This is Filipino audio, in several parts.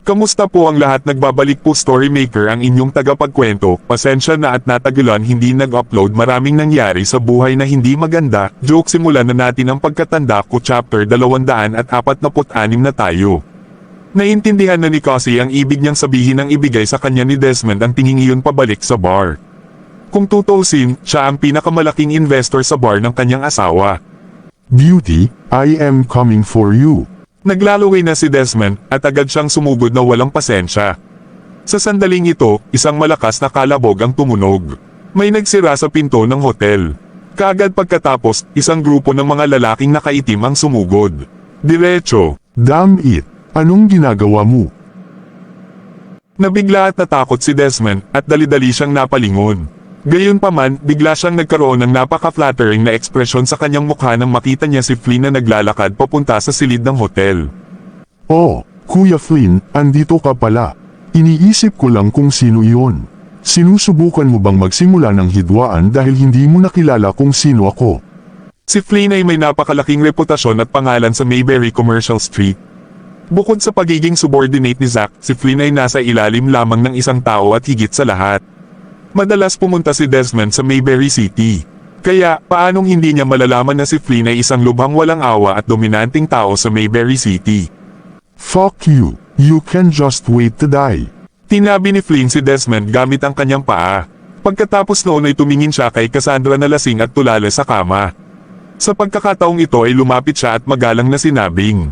Kamusta po ang lahat? Nagbabalik po Storymaker ang inyong tagapagkwento. Pasensya na at natagulan hindi nag-upload, maraming nangyari sa buhay na hindi maganda. Joke, simulan na natin ang pagkatanda ko. Chapter 246 na tayo. Naiintindihan na ni Cassie ang ibig niyang sabihin ang ibigay sa kanya ni Desmond ang tingin iyon pabalik sa bar. Kung tutuusin, siya ang pinakamalaking investor sa bar ng kanyang asawa. Beauty, I am coming for you. Naglalaway na si Desmond at agad siyang sumugod na walang pasensya. Sa sandaling ito, isang malakas na kalabog ang tumunog. May nagsira sa pinto ng hotel. Kaagad pagkatapos, isang grupo ng mga lalaking nakaitim ang sumugod. Diretso. Damn it, anong ginagawa mo? Nabigla at natakot si Desmond at dali-dali siyang napalingon. Gayunpaman, bigla siyang nagkaroon ng napaka-flattering na ekspresyon sa kanyang mukha nang makita niya si Flynn na naglalakad papunta sa silid ng hotel. Oh, Kuya Flynn, andito ka pala. Iniisip ko lang kung sino iyon. Sinusubukan mo bang magsimula ng hidwaan dahil hindi mo nakilala kung sino ako? Si Flynn ay may napakalaking reputasyon at pangalan sa Mayberry Commercial Street. Bukod sa pagiging subordinate ni Zack, si Flynn ay nasa ilalim lamang ng isang tao at higit sa lahat. Madalas pumunta si Desmond sa Mayberry City. Kaya, paanong hindi niya malalaman na si Flynn ay isang lubhang walang awa at dominanting tao sa Mayberry City? Fuck you, you can just wait to die. Tinabi ni Flynn si Desmond gamit ang kanyang paa. Pagkatapos noon ay tumingin siya kay Cassandra na lasing at tulala sa kama. Sa pagkakataong ito ay lumapit siya at magalang na sinabing,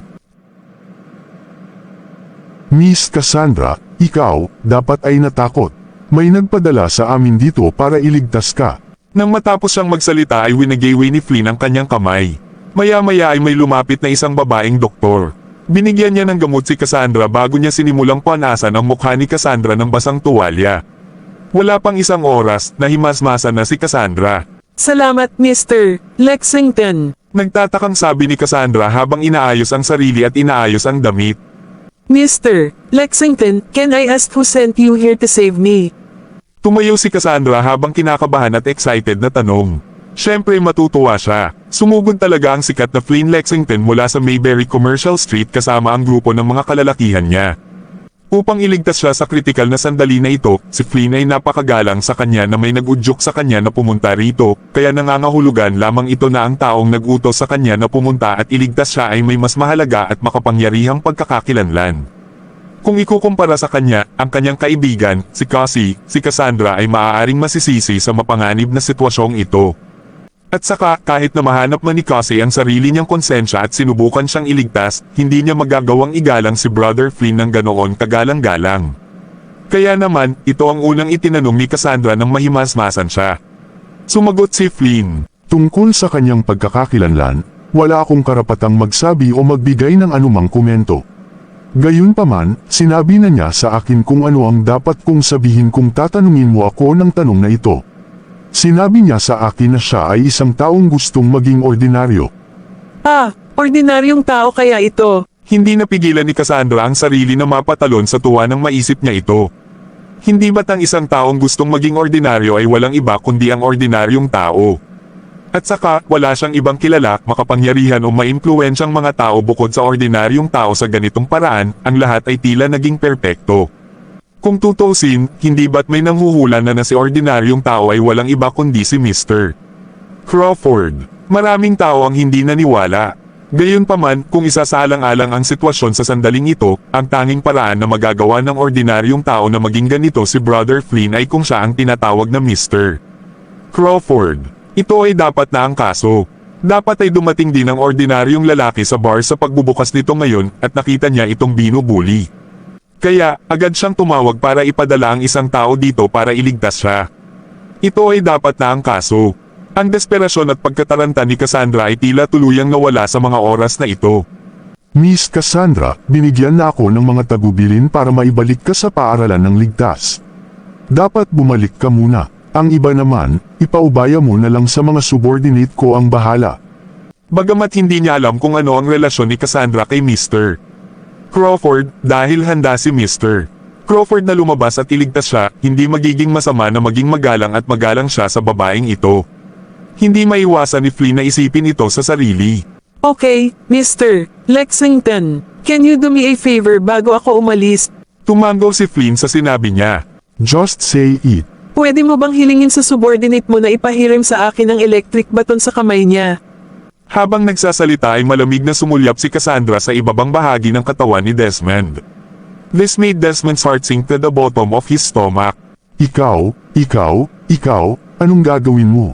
Miss Cassandra, ikaw, dapat ay natakot. May nagpadala sa amin dito para iligtas ka. Nang matapos siyang magsalita ay winagay ni Flynn ang kanyang kamay. Maya-maya ay may lumapit na isang babaeng doktor. Binigyan niya ng gamot si Cassandra bago niya sinimulang punasan ang mukha ni Cassandra ng basang tuwalya. Wala pang isang oras, nahimasmasan na si Cassandra. Salamat, Mr. Lexington. Nagtatakang sabi ni Cassandra habang inaayos ang sarili at inaayos ang damit. Mr. Lexington, can I ask who sent you here to save me? Tumayo si Cassandra habang kinakabahan at excited na tanong. Siyempre matutuwa siya. Sumugod talaga ang sikat na Flynn Lexington mula sa Mayberry Commercial Street kasama ang grupo ng mga kalalakihan niya. Upang iligtas siya sa kritikal na sandali na ito, si Flynn ay napakagalang sa kanya na may nag-udyok sa kanya na pumunta rito, kaya nangangahulugan lamang ito na ang taong nag-utos sa kanya na pumunta at iligtas siya ay may mas mahalaga at makapangyarihang pagkakakilanlan. Kung ikukumpara sa kanya, ang kanyang kaibigan, si Cassie, si Cassandra ay maaaring masisisi sa mapanganib na sitwasyong ito. At saka, kahit na mahanap man ni Cassie ang sarili niyang konsensya at sinubukan siyang iligtas, hindi niya magagawang igalang si Brother Flynn ng ganoon kagalang-galang. Kaya naman, ito ang unang itinanong ni Cassandra nang mahimasmasan siya. Sumagot si Flynn. Tungkol sa kanyang pagkakakilanlan, wala akong karapatang magsabi o magbigay ng anumang komento. Gayunpaman, sinabi na niya sa akin kung ano ang dapat kong sabihin kung tatanungin mo ako ng tanong na ito. Sinabi niya sa akin na siya ay isang taong gustong maging ordinaryo. Ordinaryong tao kaya ito. Hindi napigilan ni Cassandra ang sarili na mapatalon sa tuwa nang maisip niya ito. Hindi ba't ang isang taong gustong maging ordinaryo ay walang iba kundi ang ordinaryong tao? At saka, wala siyang ibang kilala, makapangyarihan o maimpluwensyang mga tao bukod sa ordinaryong tao sa ganitong paraan, ang lahat ay tila naging perpekto. Kung tutuusin, hindi ba't may nanghuhula na si ordinaryong tao ay walang iba kundi si Mr. Crawford. Maraming tao ang hindi naniwala. Gayunpaman, kung isasalang-alang ang sitwasyon sa sandaling ito, ang tanging paraan na magagawa ng ordinaryong tao na maging ganito si Brother Flynn ay kung siya ang tinatawag na Mr. Crawford. Ito ay dapat na ang kaso. Dapat ay dumating din ang ordinaryong lalaki sa bar sa pagbubukas nito ngayon at nakita niya itong binubuli. Kaya, agad siyang tumawag para ipadala ang isang tao dito para iligtas siya. Ito ay dapat na ang kaso. Ang desperasyon at pagkataranta ni Cassandra ay tila tuluyang nawala sa mga oras na ito. Miss Cassandra, binigyan na ako ng mga tagubilin para maibalik ka sa paaralan ng ligtas. Dapat bumalik ka muna. Ang iba naman, ipaubaya mo na lang sa mga subordinate ko ang bahala. Bagamat hindi niya alam kung ano ang relasyon ni Cassandra kay Mr. Crawford, dahil handa si Mr. Crawford na lumabas at iligtas siya, hindi magiging masama na maging magalang siya sa babaeng ito. Hindi maiwasan ni Flynn na isipin ito sa sarili. Okay, Mr. Lexington, can you do me a favor bago ako umalis? Tumango si Flynn sa sinabi niya. Just say it. Pwede mo bang hilingin sa subordinate mo na ipahiram sa akin ang electric baton sa kamay niya? Habang nagsasalita ay malamig na sumulyap si Cassandra sa ibabang bahagi ng katawan ni Desmond. This made Desmond's heart sink to the bottom of his stomach. Ikaw, anong gagawin mo?